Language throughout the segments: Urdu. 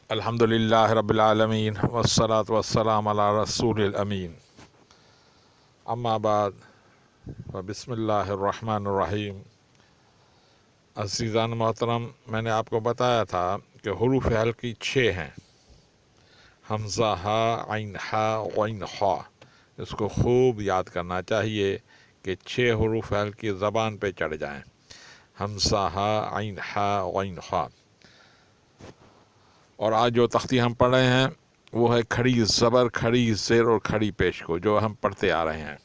الحمد للہ رب العالمین والصلاة والسلام علی رسول الامین اما بعد بسم اللہ الرحمن الرحیم۔ عزیزان محترم، میں نے آپ کو بتایا تھا کہ حروف حلقی 6 ہیں: حمزہ، ہا، عین، ہا، غین، خا۔ اس کو خوب یاد کرنا چاہیے کہ 6 حروف حلقی زبان پہ چڑھ جائیں: حمزہ، ہا، عین، ہا، غین، خا۔ اور آج جو تختی ہم پڑھ رہے ہیں وہ ہے کھڑی زبر، کھڑی زیر اور کھڑی پیش کو، جو ہم پڑھتے آ رہے ہیں۔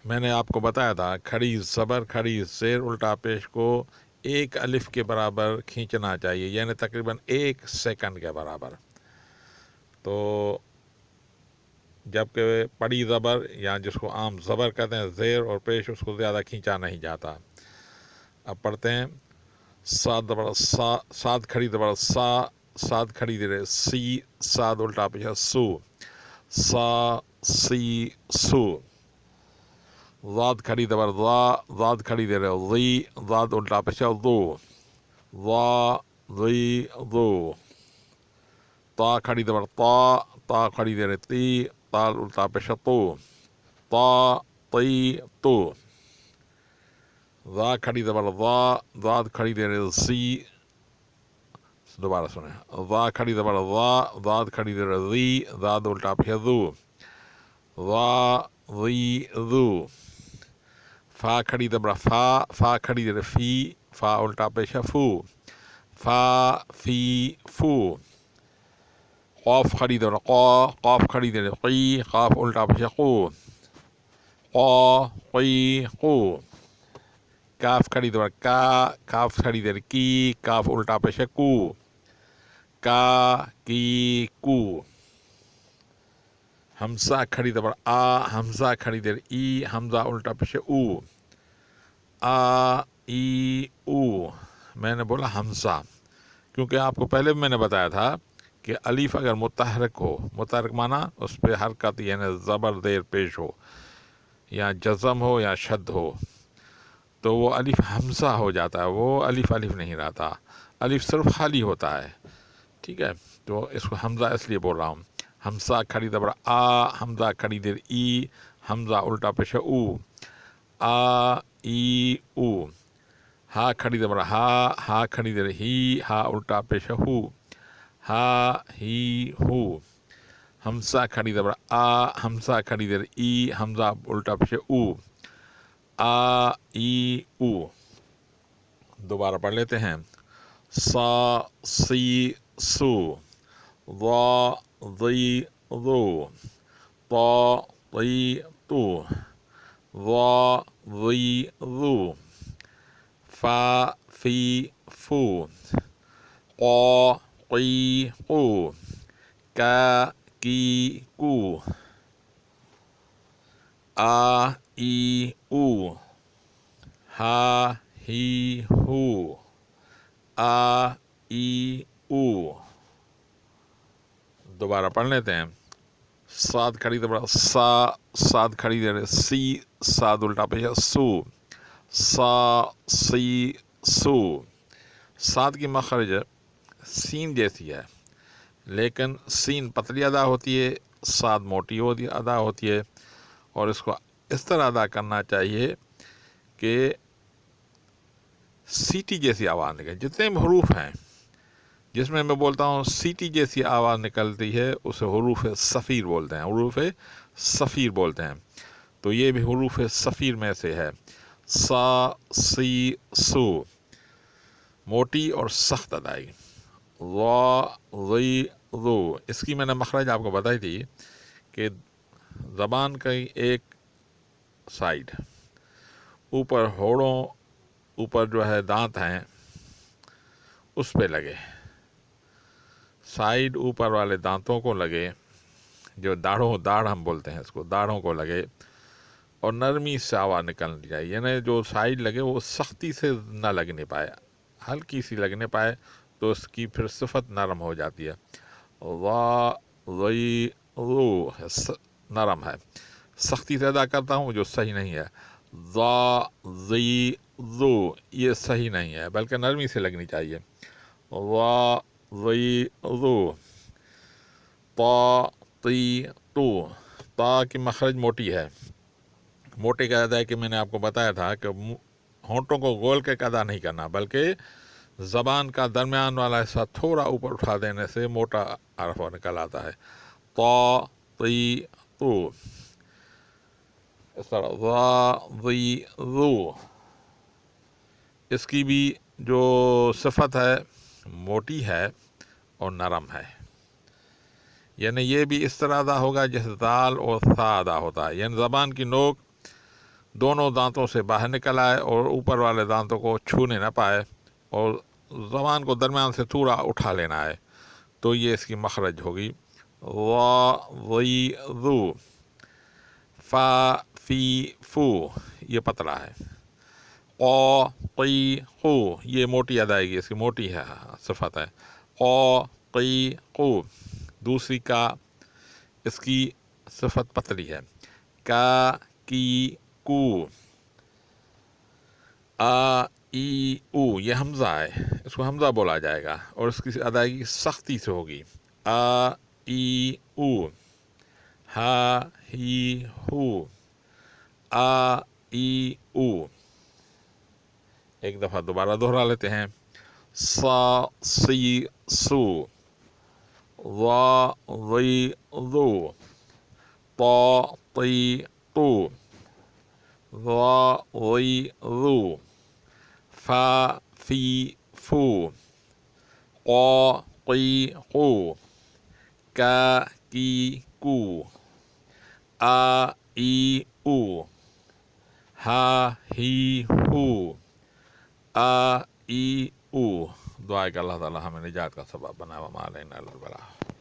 میں نے آپ کو بتایا تھا کھڑی زبر، کھڑی زیر، الٹا پیش کو 1 الف کے برابر کھینچنا چاہیے، یعنی تقریباً 1 سیکنڈ کے برابر۔ تو جبکہ پڑی زبر یا جس کو عام زبر کہتے ہیں، زیر اور پیش، اس کو زیادہ کھینچا نہیں جاتا۔ اب پڑھتے ہیں: ساد زبر سا، ساد کھڑی زبر سا، ساد کھڑی زیر سی، ساد الٹا پیش سو، سا، سی، سو۔ ضاد کھڑی زبر ضا، ضاد کھڑی زیر ضی، ضاد الٹا پیش ضو، ضا، ضی، ضو۔ تا کھڑی زبر تا، تا کھڑی زیر تی، تا الٹا پیش تو، تا، تی، تو۔ ذا کھڑی زبر ذا، ذاد کھڑی زیر زی، دوبارہ سنیں، ذا کھڑی زبر ذا، ذاد کھڑی زیر زی، ذاد الٹا پیش ذو، ذا، ذی، ذو۔ فا کھڑی زبر فا، فا کھڑی زیر فی، فا الٹا پیش فو، فا، فی، فو۔ قاف کھڑی زبر قا، قاف کھڑی زیر قی، قاف الٹا پیش قو، قا، قی، قو۔ کاف کھڑی زبر کا، کاف کھڑی زیر کی، کاف الٹا پیش کو، کا، کی، کو۔ حمزہ کھڑی زبر آ، حمزہ کھڑی زیر ای، حمزہ الٹا پیش او، آ، ای، او۔ میں نے بولا حمزہ کیونکہ آپ کو پہلے بھی میں نے بتایا تھا کہ الف اگر متحرک ہو، متحرک معنی اس پہ حرکت یعنی زبر زیر پیش ہو، یا جزم ہو یا شد ہو، تو وہ الف حمزہ ہو جاتا ہے، وہ الف نہیں رہتا، الف صرف خالی ہوتا ہے، ٹھیک ہے؟ تو اس کو حمزہ اس لیے بول رہا ہوں۔ حمزہ کھڑی زبر آ، حمزہ کھڑی زیر ای، حمزہ الٹا پیش او، آ، ای، او۔ ہا کھڑی زبر ہا، ہا کھڑی زیر ہی، ہا الٹا پیش ہو، ہا، ہی، ہو۔ حمزہ کھڑی زبر آ، حمزہ کھڑی زیر ای، حمزہ الٹا پیش او، آ، ای، او۔ دوبارہ پڑھ لیتے ہیں: سا، سی، سو، ضا، ضی، ضو، طا، طی، تو، ضا، ضی، ضو۔ فا، فی، فو، قا، قی، قو، کا، کی، کو، آ، ای، او، ہا، ہی، ہو، آ، ای، او۔ دوبارہ پڑھ لیتے ہیں: ساد کھڑی زبر سا، ساد کھڑی زیر سی، ساد الٹا پیش سو، سا، سی، سو۔ ساد کی مخرج سین جیسی ہے، لیکن سین پتلی ادا ہوتی ہے، ساد موٹی ادا ہوتی ہے، اور اس کو اس طرح ادا کرنا چاہیے کہ سیٹی جیسی آواز نکلے۔ جتنے بھی حروف ہیں جس میں بولتا ہوں سیٹی جیسی آواز نکلتی ہے اسے حروف صفیر بولتے ہیں، حروف صفیر بولتے ہیں۔ تو یہ بھی حروف صفیر میں سے ہے: سا، سی، سو، موٹی اور سخت ادائی، ضا، ضی، ضو۔ اس کی میں نے مخرج آپ کو بتائی تھی کہ زبان کا ایک سائڈ اوپر ہونٹوں اوپر جو ہے دانت ہیں اس پہ لگے، سائڈ اوپر والے دانتوں کو لگے، جو داڑھ ہم بولتے ہیں اس کو، داڑھوں کو لگے، اور نرمی سے آواز نکلنی چاہیے، یعنی جو سائڈ لگے وہ سختی سے نہ لگنے پائے، ہلکی سی لگنے پائے تو اس کی پھر صفت نرم ہو جاتی ہے۔ ضا، ضی، ضو نرم ہے، سختی سے ادا کرتا ہوں جو صحیح نہیں ہے۔ ضا، ضی، ضو یہ صحیح نہیں ہے، بلکہ نرمی سے لگنی چاہیے۔ ضا ضی ضو، طا طی تو۔ تا کی مخرج موٹی ہے، موٹے کا ادا ہے کہ میں نے آپ کو بتایا تھا کہ ہونٹوں کو گول کے ادا نہیں کرنا، بلکہ زبان کا درمیان والا حصہ تھوڑا اوپر اٹھا دینے سے موٹا حرف نکل آتا ہے۔ طا طی تو، اس طرح ضا ضی ضو، اس کی بھی جو صفت ہے موٹی ہے اور نرم ہے، یعنی یہ بھی اس طرح ادا ہوگا جیسے دال اور ثا ادا ہوتا ہے، یعنی زبان کی نوک دونوں دانتوں سے باہر نکل آئے اور اوپر والے دانتوں کو چھونے نہ پائے، اور زبان کو درمیان سے تھوڑا اٹھا لینا ہے، تو یہ اس کی مخرج ہوگی۔ وا وی ذو، فا فی فو، یہ پتلا ہے۔ قا قی قو، یہ موٹی ادائیگی، اس کی موٹی ہے صفت ہے۔ قا قی قو، دوسری کا، اس کی صفت پتلی ہے۔ کا کی کو، آ ای او، یہ حمزہ ہے، اس کو حمزہ بولا جائے گا اور اس کی ادائیگی سختی سے ہوگی۔ آ ای او، ہا ہی ہو، آ ای او۔ ایک دفعہ دوبارہ دہرا لیتے ہیں۔ صا سی سو، ضا ضی ضو، طا طی طو، ضا ضی ضو، فا فی فو، قا قی قو، کا کی کو، آ ای او، ہا ہی ہو، آ ای او۔ دعا کہ اللہ تعالی ہمیں نجات کا سبب بنا، وما علینا الا البلاغ۔